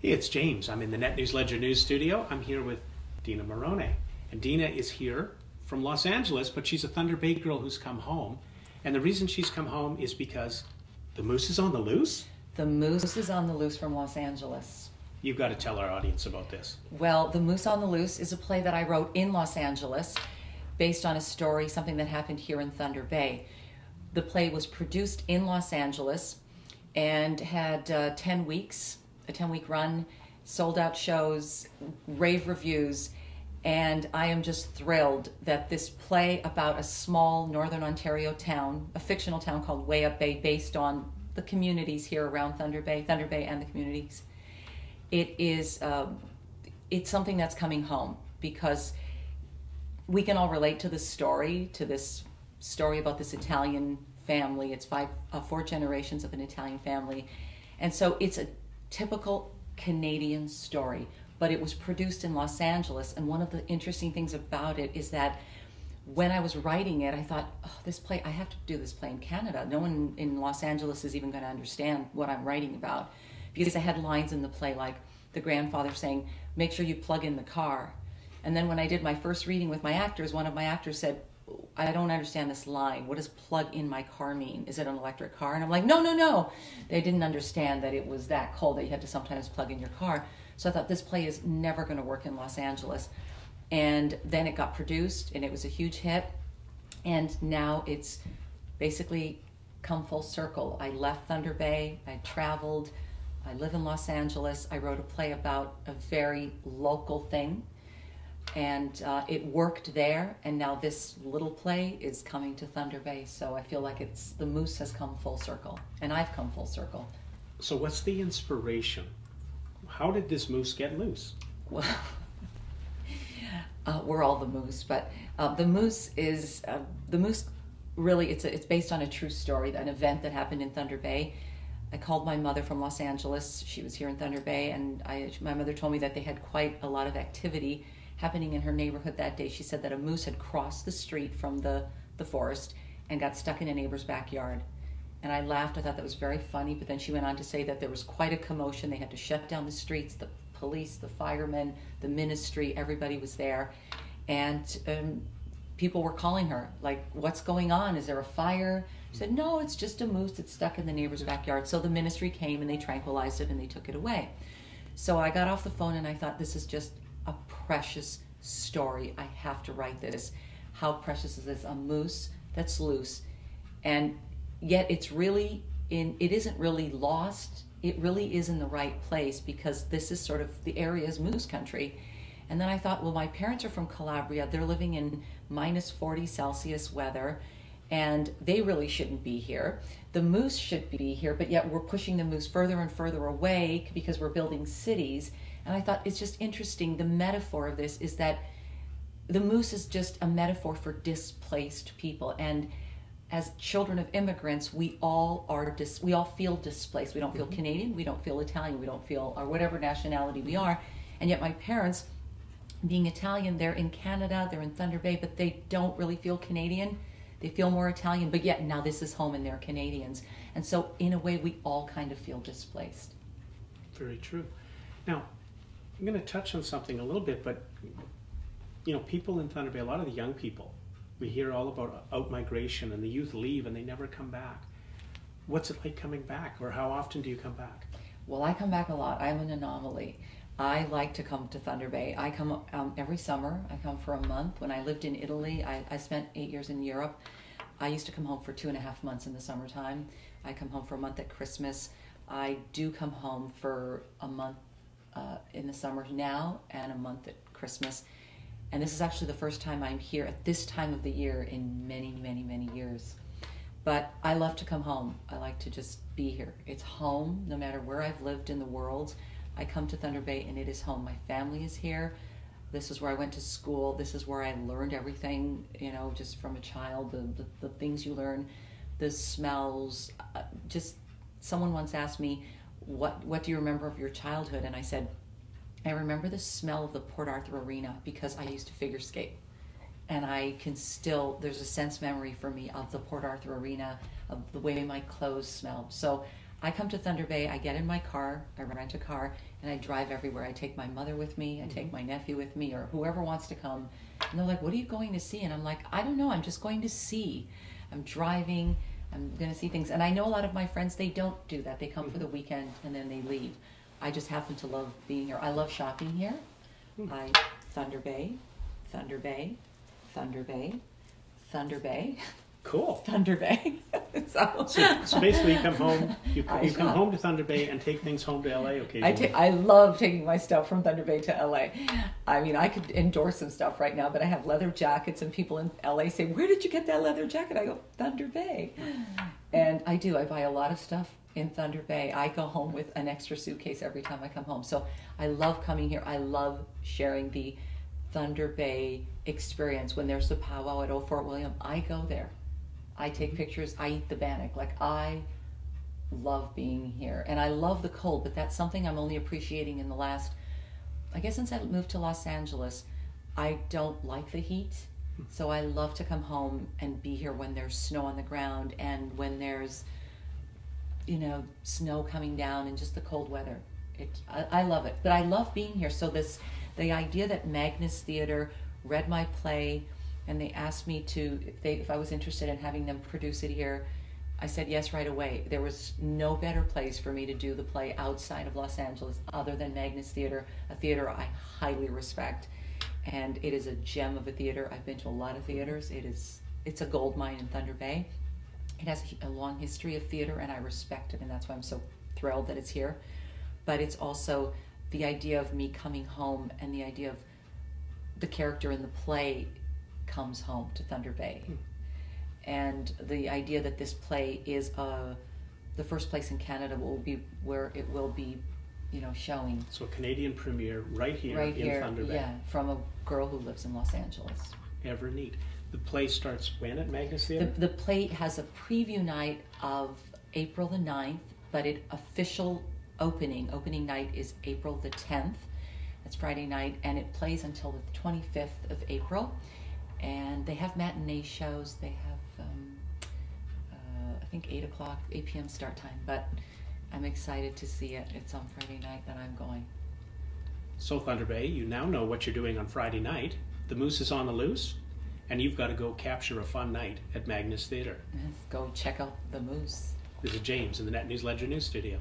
Hey, it's James. I'm in the Net News Ledger News Studio. I'm here with Dina Morrone. And Dina is here from Los Angeles, but she's a Thunder Bay girl who's come home. And the reason she's come home is because the moose is on the loose? The Moose is on the Loose from Los Angeles. You've got to tell our audience about this. Well, The Moose on the Loose is a play that I wrote in Los Angeles based on a story, something that happened here in Thunder Bay. The play was produced in Los Angeles and had 10 weeks, a 10-week run, sold out shows, rave reviews, and I am just thrilled that this play about a small Northern Ontario town, a fictional town called Way Up Bay, based on the communities here around Thunder Bay and the communities. It is, it's something that's coming home because we can all relate to this story about this Italian family. It's four generations of an Italian family. And so it's a typical Canadian story, but it was produced in Los Angeles. And one of the interesting things about it is that when I was writing it, I thought, oh, this play, I have to do this play in Canada. No one in Los Angeles is even going to understand what I'm writing about. Because I had lines in the play like the grandfather saying, make sure you plug in the car. And then when I did my first reading with my actors, one of my actors said, I don't understand this line. What does plug in my car mean? Is it an electric car? And I'm like, no. They didn't understand that it was that cold that you had to sometimes plug in your car. So I thought this play is never going to work in Los Angeles. And then it got produced and it was a huge hit. And now it's basically come full circle. I left Thunder Bay, I traveled, I live in Los Angeles. I wrote a play about a very local thing. And it worked there, and now this little play is coming to Thunder Bay. So I feel like the Moose has come full circle, and I've come full circle. So what's the inspiration? How did this moose get loose? Well, we're all the Moose, but the Moose really, it's based on a true story, an event that happened in Thunder Bay. I called my mother from Los Angeles. She was here in Thunder Bay, and my mother told me that they had quite a lot of activity happening in her neighborhood that day. She said that a moose had crossed the street from the forest and got stuck in a neighbor's backyard. And I laughed. I thought that was very funny, but then she went on to say that there was quite a commotion. They had to shut down the streets, the police, the firemen, the ministry, everybody was there. And people were calling her, like, what's going on? Is there a fire? She said, no, it's just a moose that's stuck in the neighbor's backyard. So the ministry came and they tranquilized it and they took it away. So I got off the phone and I thought, this is just a precious story. I have to write this. How precious is this? A moose that's loose. And yet it isn't really lost. It really is in the right place because this is sort of the area's moose country. And then I thought, well, my parents are from Calabria. They're living in minus 40 Celsius weather, and they really shouldn't be here. The moose should be here, but yet we're pushing the moose further and further away because we're building cities. And I thought it's just interesting. The metaphor of this is that the moose is just a metaphor for displaced people. And as children of immigrants, we all feel displaced. We don't feel Canadian, we don't feel Italian, we don't feel or whatever nationality we are. And yet my parents, being Italian, they're in Canada, they're in Thunder Bay, but they don't really feel Canadian. They feel more Italian, but yet now this is home and they're Canadians. And so in a way, we all kind of feel displaced. Very true. Now, I'm going to touch on something a little bit, but people in Thunder Bay, a lot of the young people, we hear all about out-migration and the youth leave and they never come back. What's it like coming back, or how often do you come back? Well, I come back a lot. I'm an anomaly. I like to come to Thunder Bay. I come every summer. I come for a month. When I lived in Italy, I spent 8 years in Europe. I used to come home for 2.5 months in the summertime. I come home for a month at Christmas. I do come home for a month in the summer now and a month at Christmas. And this is actually the first time I'm here at this time of the year in many, many, many years. But I love to come home. I like to just be here. It's home, no matter where I've lived in the world. I come to Thunder Bay and it is home. My family is here. This is where I went to school. This is where I learned everything, just from a child, the things you learn, the smells. Just someone once asked me, what do you remember of your childhood? And I said, I remember the smell of the Port Arthur Arena because I used to figure skate. And I can still, there's a sense memory for me of the Port Arthur Arena, of the way my clothes smelled. So I come to Thunder Bay, I get in my car, I rent a car, and I drive everywhere. I take my mother with me, I take my nephew with me, or whoever wants to come. And they're like, what are you going to see? And I'm like, I don't know, I'm just going to see. I'm driving, I'm going to see things. And I know a lot of my friends, they don't do that. They come for the weekend and then they leave. I just happen to love being here. I love shopping here. Thunder Bay, Thunder Bay, Thunder Bay, Thunder Bay. Cool. Thunder Bay. So basically, you come home. You come home to Thunder Bay and take things home to LA occasionally. I love taking my stuff from Thunder Bay to LA. I mean, I could endorse some stuff right now, but I have leather jackets, and people in LA say, "Where did you get that leather jacket?" I go, "Thunder Bay," and I do. I buy a lot of stuff in Thunder Bay. I go home with an extra suitcase every time I come home. So I love coming here. I love sharing the Thunder Bay experience. When there's the powwow at Old Fort William, I go there. I take pictures, I eat the bannock. Like, I love being here. And I love the cold, but that's something I'm only appreciating in the last, I guess since I moved to Los Angeles. I don't like the heat. So I love to come home and be here when there's snow on the ground and when there's, you know, snow coming down and just the cold weather. I love it. But I love being here. So the idea that Magnus Theatre read my play, and they asked me if I was interested in having them produce it here, I said yes right away. There was no better place for me to do the play outside of Los Angeles other than Magnus Theatre, a theater I highly respect. And it is a gem of a theater. I've been to a lot of theaters. It's a gold mine in Thunder Bay. It has a long history of theater, and I respect it, and that's why I'm so thrilled that it's here. But it's also the idea of me coming home, and the idea of the character in the play comes home to Thunder Bay. And the idea that this play is the first place in Canada will be where it will be, you know, showing. So a Canadian premiere right here in Thunder Bay. Yeah, from a girl who lives in Los Angeles. Ever neat. The play starts when at Magnus Theatre? The play has a preview night of April the 9th, but official opening night is April the 10th. That's Friday night, and it plays until the 25th of April. And they have matinee shows. They have, I think 8 p.m. start time. But I'm excited to see it. It's on Friday night that I'm going. So Thunder Bay, you now know what you're doing on Friday night. The moose is on the loose, and you've got to go capture a fun night at Magnus Theatre. Yes, go check out the moose. This is James in the Net News Ledger News Studio.